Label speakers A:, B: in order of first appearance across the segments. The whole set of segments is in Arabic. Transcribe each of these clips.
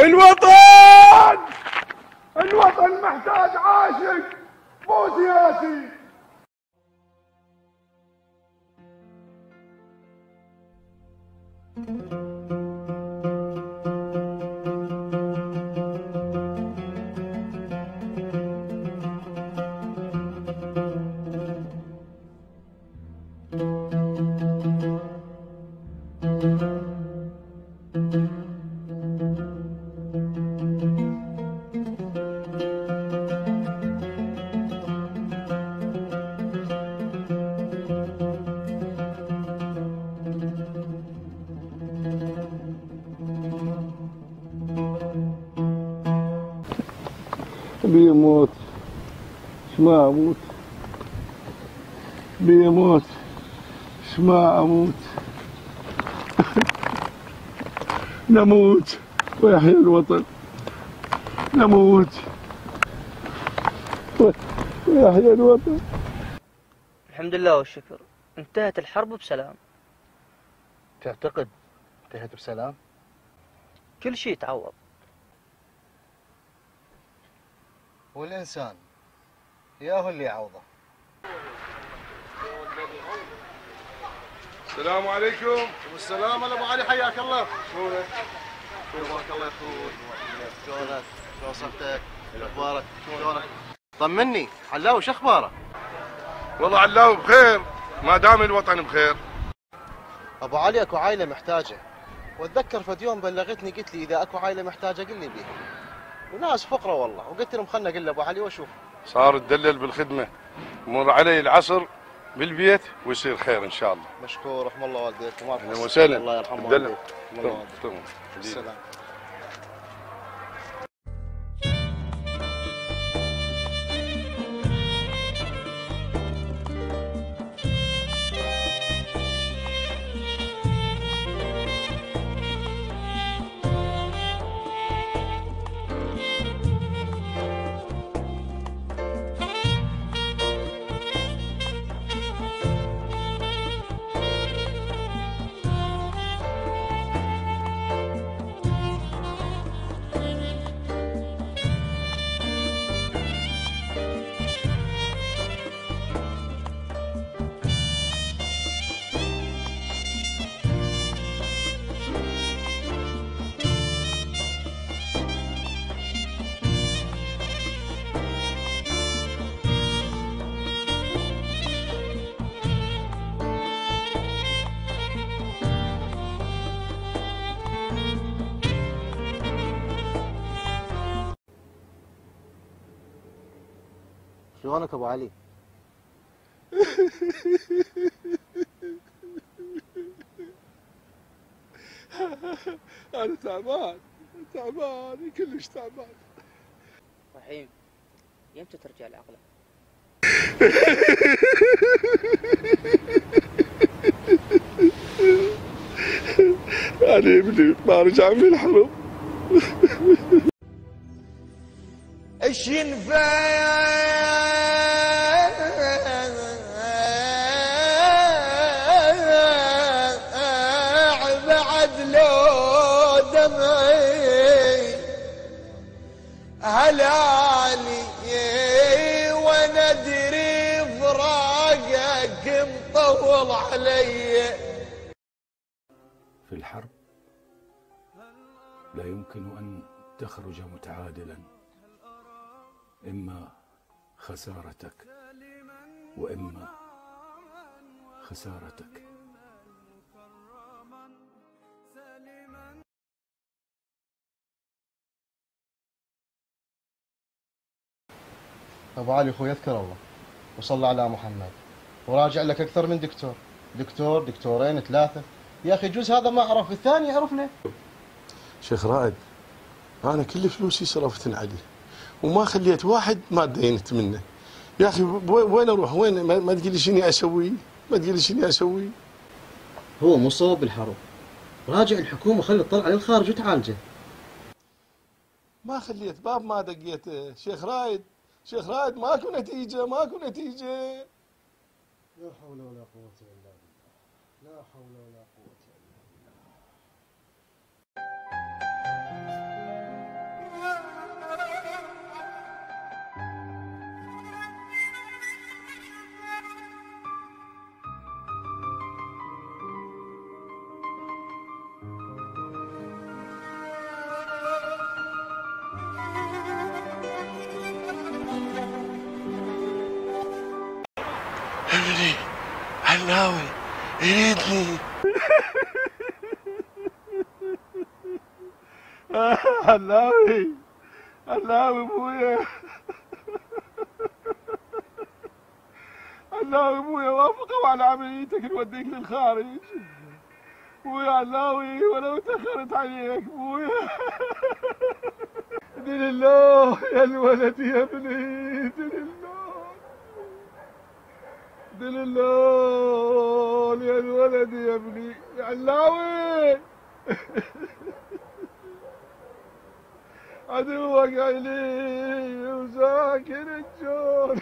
A: الوطن الوطن محتاج عاشق مو سياسي. بيموت شما اموت، بيموت شما اموت. نموت ويحيى الوطن، نموت ويحيى الوطن.
B: الحمد لله والشكر، انتهت الحرب بسلام.
C: تعتقد انتهت بسلام؟
B: كل شيء تعوض.
C: والإنسان ياهو اللي يعوضه.
A: السلام عليكم.
C: والسلام ابو علي، حياك الله. شلونك؟ حياك الله يا اخوي. شلونك؟ شلون صحتك؟ شو اخبارك؟ شلونك؟ طمني، علاوي شو اخباره؟
A: والله علاوي بخير ما دام الوطن بخير.
C: ابو علي اكو عائله محتاجه، واتذكر فد يوم بلغتني قلت لي اذا اكو عائله محتاجه قل لي بيها، وناس فقره والله، وقلت لهم خلنا اقول لابو علي واشوف.
A: صار تدلل بالخدمه، مر علي العصر بالبيت ويصير خير ان شاء الله.
C: مشكور، رحم الله والديك وما
A: اهلا وسهلا.
C: الله يرحم والديك.
A: تمام.
C: السلام. شلونك ابو علي؟
A: انا تعبان كلش تعبان.
B: رحيم، يمتى ترجع لعقلك؟
A: انا ابني ما رجع من الحرب.
D: ايش ينفع بعد لو دمعي هلالي وانا ادري فراقك مطول علي.
E: في الحرب لا يمكن أن تخرج متعادلا، إما خسارتك وإما خسارتك.
C: ابو علي اخوي يذكر الله وصلى على محمد، وراجع لك اكثر من دكتور دكتورين 3. يا اخي جوز هذا ما عرف الثاني يعرفنا.
F: شيخ رائد، انا كل فلوسي صرفتن عليه وما خليت واحد ما تدينت منه. يا اخي وين اروح؟ وين؟ ما تقول لي شنو اسوي؟ ما تقول لي شنو اسوي؟
C: هو مصاب بالحرب، راجع الحكومه خلي تطلع عليه الخارج وتعالجه.
F: ما خليت باب ما دقيت. شيخ رائد ماكو نتيجه.
C: لا حول ولا قوه الا بالله، لا حول ولا قوه الا بالله.
F: علاوي يريدني.
A: علاوي ابويا، علاوي ابويا وافقوا على عمليتك نوديك للخارج. ابويا علاوي ولو تاخرت عليك ابويا. دين الله يا الولد يا ابني، دين الله، دين الله يا الولد يا ابني يا علاوي. عدوك عيني وساكن الجون.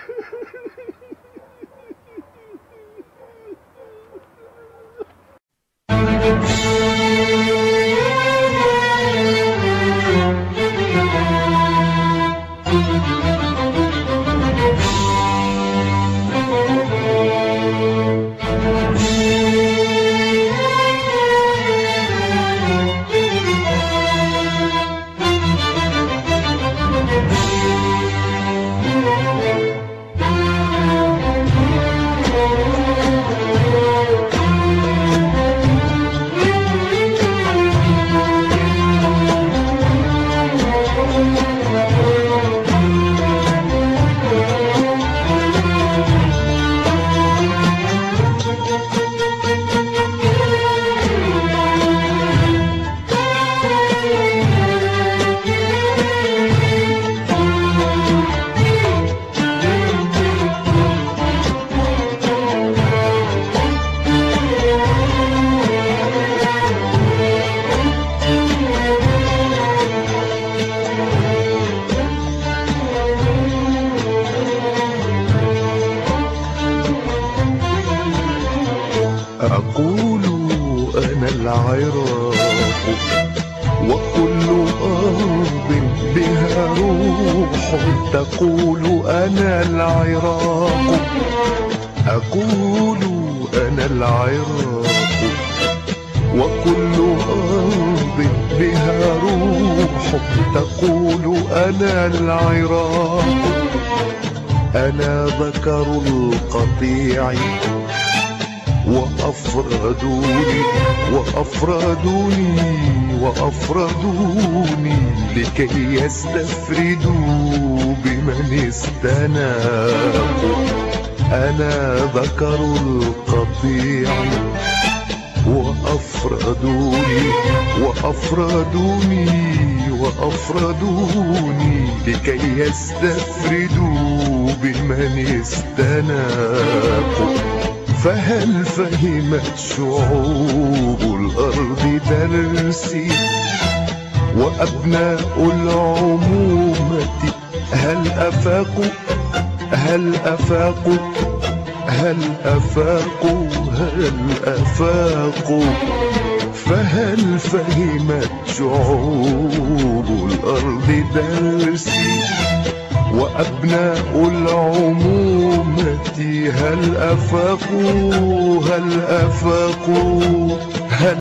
G: أقول أنا العراق وكل أرض بها روح، تقول أنا العراق. أقول أنا العراق وكل أرض بها روح، تقول أنا العراق. أنا ذكر القطيع وأفردوني لكي يستفردوا بمن استناقوا. أنا ذكر القطيع وأفردوني لكي يستفردوا بمن استناقوا. فهل فهمت شعوب الأرض درسي وأبناء العمومة؟ هل أفاقوا هل أفاقوا هل أفاقوا هل أفاقوا؟ فهل فهمت شعوب الأرض درسي وأبناء العمومة؟ هل أفاقوا هل أفاقوا هل